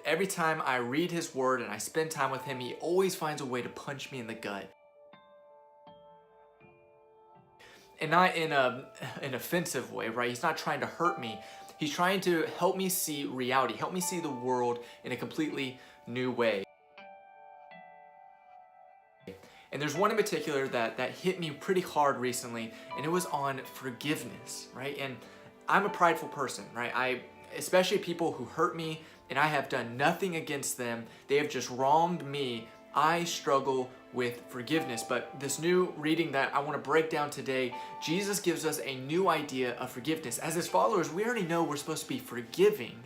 Every time I read his word and I spend time with him, he always finds a way to punch me in the gut. And not in an offensive way, right? He's not trying to hurt me. He's trying to help me see reality, help me see the world in a completely new way. And there's one in particular that hit me pretty hard recently, and it was on forgiveness, right? And I'm a prideful person, right? Especially people who hurt me, and I have done nothing against them. They have just wronged me. I struggle with forgiveness. But this new reading that I want to break down today, Jesus gives us a new idea of forgiveness. As his followers, we already know we're supposed to be forgiving,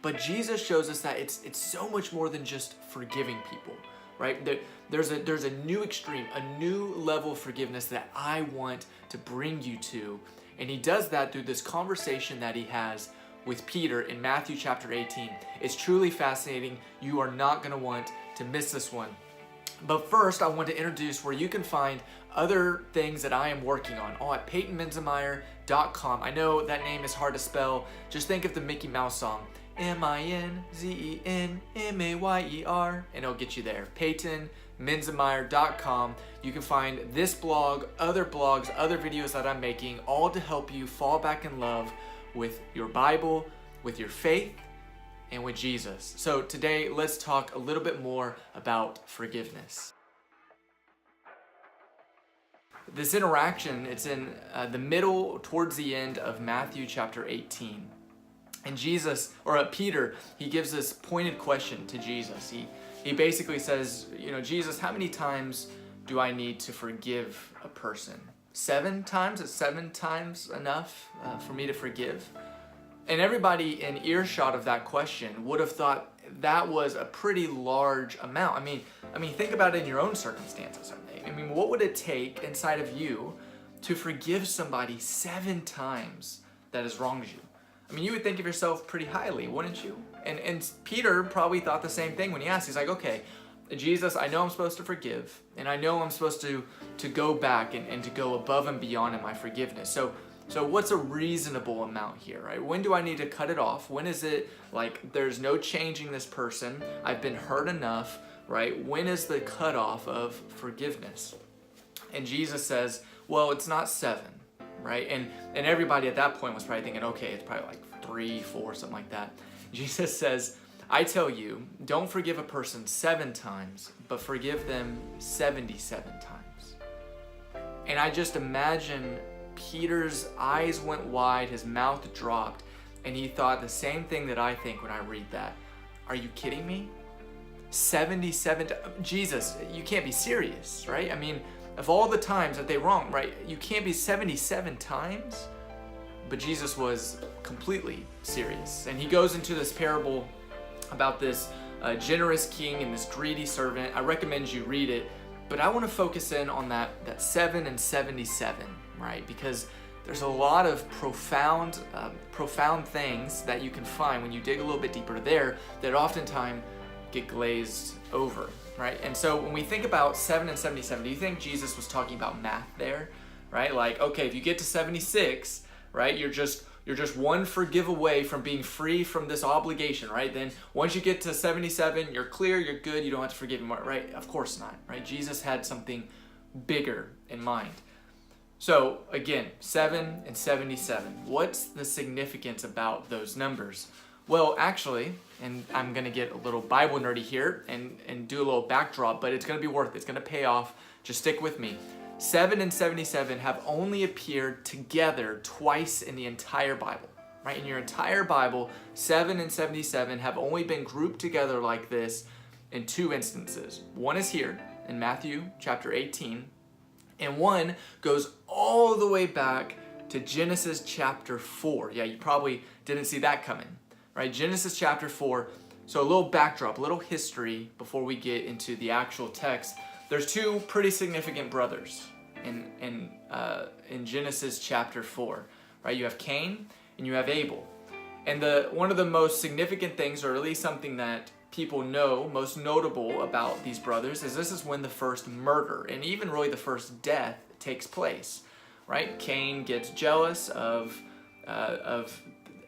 but Jesus shows us that it's so much more than just forgiving people, right? There's a new extreme, a new level of forgiveness that I want to bring you to. And he does that through this conversation that he has with Peter in Matthew chapter 18. It's truly fascinating. You are not going to want to miss this one. But first, I want to introduce where you can find other things that I am working on, all at PeytonMinzemeyer.com. I know that name is hard to spell. Just think of the Mickey Mouse song, MinzeMayer, and it'll get you there. PeytonMinzemeyer.com. You can find this blog, other blogs, other videos that I'm making, all to help you fall back in love with your Bible, with your faith, and with Jesus. So today, let's talk a little bit more about forgiveness. This interaction, it's in the middle, towards the end of Matthew chapter 18. And Peter, he gives this pointed question to Jesus. He basically says, Jesus, how many times do I need to forgive a person? 7 times? Is 7 times enough for me to forgive? And everybody in earshot of that question would have thought that was a pretty large amount. I mean, think about it in your own circumstances. I mean, what would it take inside of you to forgive somebody 7 times that has wronged you? I mean, you would think of yourself pretty highly, wouldn't you? And Peter probably thought the same thing when he asked. He's like, okay, Jesus, I know I'm supposed to forgive, and I know I'm supposed to go back and to go above and beyond in my forgiveness. So what's a reasonable amount here, right? When do I need to cut it off? When is it like there's no changing this person? I've been hurt enough, right? When is the cutoff of forgiveness? And Jesus says, well, it's not 7, right? And everybody at that point was probably thinking, okay, it's probably like 3, 4, something like that. Jesus says, I tell you, don't forgive a person 7 times, but forgive them 77 times. And I just imagine Peter's eyes went wide, his mouth dropped, and he thought the same thing that I think when I read that. Are you kidding me? 77 Jesus, you can't be serious, right? I mean, of all the times that they wronged, right? You can't be 77 times. But Jesus was completely serious. And he goes into this parable about this generous king and this greedy servant. I recommend you read it, but I want to focus in on that 7 and 77, right? Because there's a lot of profound things that you can find when you dig a little bit deeper there that oftentimes get glazed over, right? And so when we think about 7 and 77, do you think Jesus was talking about math there, right? Like, okay, if you get to 76, right, you're just one forgive away from being free from this obligation, right? Then once you get to 77, you're clear, you're good, you don't have to forgive anymore, right? Of course not, right? Jesus had something bigger in mind. So again, 7 and 77. What's the significance about those numbers? Well, actually, and I'm going to get a little Bible nerdy here and do a little backdrop, but it's going to be worth it. It's going to pay off. Just stick with me. 7 and 77 have only appeared together twice in the entire Bible, right? In your entire Bible, 7 and 77 have only been grouped together like this in 2 instances. One is here in Matthew chapter 18, and one goes all the way back to Genesis chapter 4. Yeah, you probably didn't see that coming, right? Genesis chapter 4. So a little backdrop, a little history before we get into the actual text. There's 2 pretty significant brothers in Genesis chapter 4, right? You have Cain and you have Abel. And one of the most significant things, or at least something that people know, most notable about these brothers, is this is when the first murder and even really the first death takes place, right? Cain gets jealous of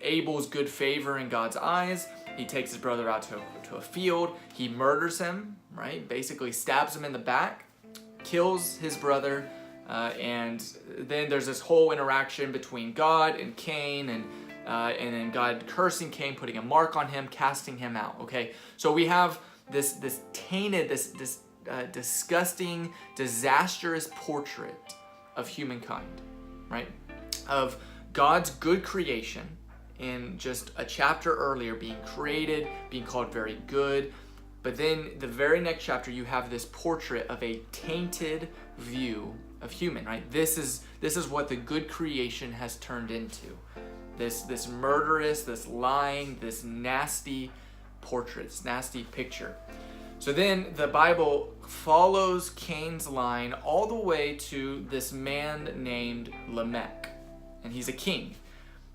Abel's good favor in God's eyes. He takes his brother out to a field. He murders him, right? Basically stabs him in the back, kills his brother, and then there's this whole interaction between God and Cain, and then God cursing Cain, putting a mark on him, casting him out. Okay, so we have this tainted, this disgusting, disastrous portrait of humankind, right? Of God's good creation in just a chapter earlier being created, being called very good. But then the very next chapter, you have this portrait of a tainted view of human, right? This is what the good creation has turned into. This murderous, this lying, this nasty portrait, this nasty picture. So then the Bible follows Cain's line all the way to this man named Lamech, and he's a king.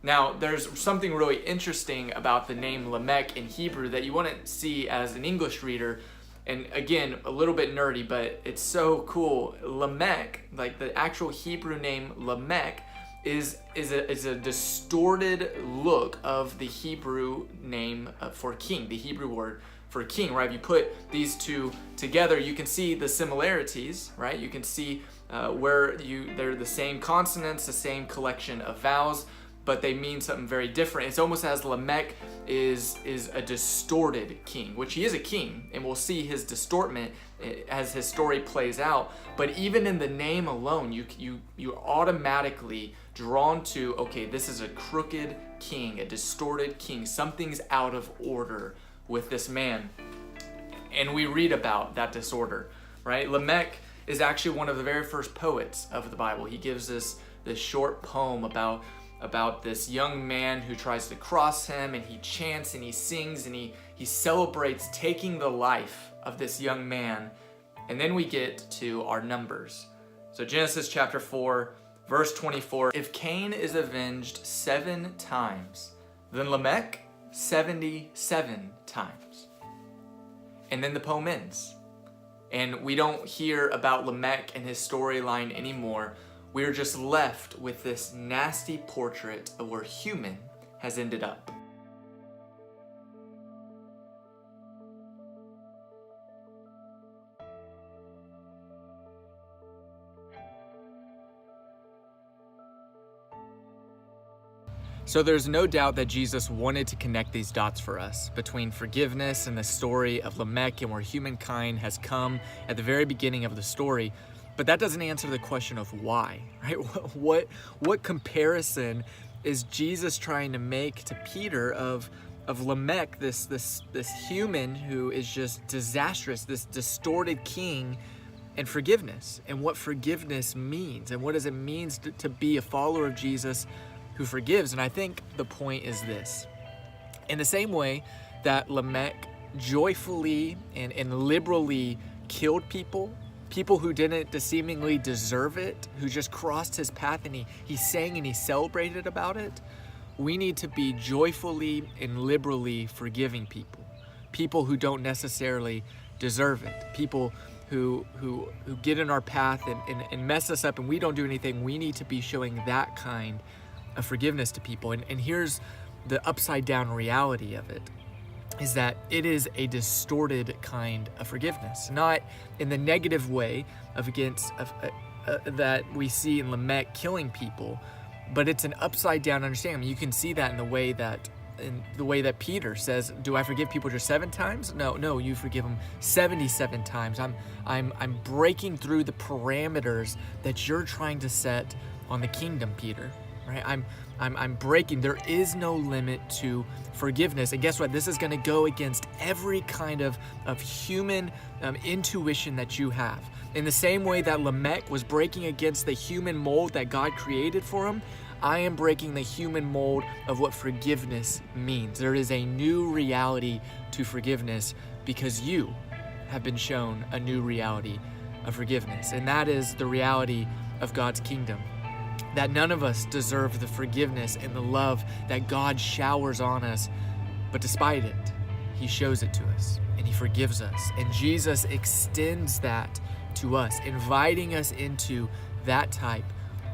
Now, there's something really interesting about the name Lamech in Hebrew that you wouldn't see as an English reader. And again, a little bit nerdy, but it's so cool. Lamech, like the actual Hebrew name Lamech, is a distorted look of the Hebrew name for king, the Hebrew word for king, right? If you put these two together, you can see the similarities, right? You can see where they're the same consonants, the same collection of vowels, but they mean something very different. It's almost as Lamech is a distorted king, which he is a king, and we'll see his distortment as his story plays out. But even in the name alone, you're automatically drawn to, okay, this is a crooked king, a distorted king. Something's out of order with this man. And we read about that disorder, right? Lamech is actually one of the very first poets of the Bible. He gives us this short poem about this young man who tries to cross him, and he chants and he sings and he celebrates taking the life of this young man. And then we get to our numbers. So Genesis chapter 4, verse 24, if Cain is avenged 7 times, then Lamech 77 times. And then the poem ends. And we don't hear about Lamech and his storyline anymore. We're just left with this nasty portrait of where human has ended up. So there's no doubt that Jesus wanted to connect these dots for us between forgiveness and the story of Lamech and where humankind has come at the very beginning of the story. But that doesn't answer the question of why, right? What comparison is Jesus trying to make to Peter of Lamech, this human who is just disastrous, this distorted king, and forgiveness, and what forgiveness means, and what does it mean to be a follower of Jesus who forgives? And I think the point is this. In the same way that Lamech joyfully and liberally killed people who didn't seemingly deserve it, who just crossed his path, and he sang and he celebrated about it, we need to be joyfully and liberally forgiving people who don't necessarily deserve it, people who get in our path and mess us up, and we don't do anything. We need to be showing that kind of forgiveness to people. And here's the upside down reality of it, is that it is a distorted kind of forgiveness, not in the negative way that we see in Lamech killing people, but it's an upside down understanding. You can see that in the way that Peter says, do I forgive people just 7 times? No, you forgive them 77 times. I'm breaking through the parameters that you're trying to set on the kingdom, Peter. Right? I'm breaking. There is no limit to forgiveness. And guess what? This is going to go against every kind of human intuition that you have. In the same way that Lamech was breaking against the human mold that God created for him, I am breaking the human mold of what forgiveness means. There is a new reality to forgiveness because you have been shown a new reality of forgiveness. And that is the reality of God's kingdom. That none of us deserve the forgiveness and the love that God showers on us, but despite it, he shows it to us and he forgives us. And Jesus extends that to us, inviting us into that type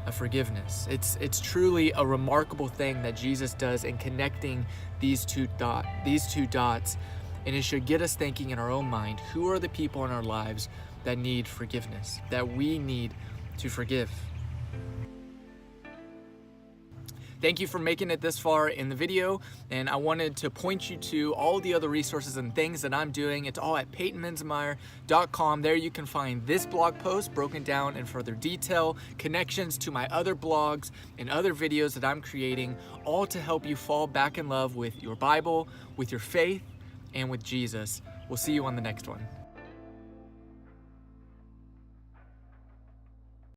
of forgiveness. It's truly a remarkable thing that Jesus does in connecting these two dots, and it should get us thinking in our own mind, who are the people in our lives that need forgiveness, that we need to forgive? Thank you for making it this far in the video, and I wanted to point you to all the other resources and things that I'm doing. It's all at PeytonMensmeyer.com. There you can find this blog post broken down in further detail, connections to my other blogs and other videos that I'm creating, all to help you fall back in love with your Bible, with your faith, and with Jesus. We'll see you on the next one.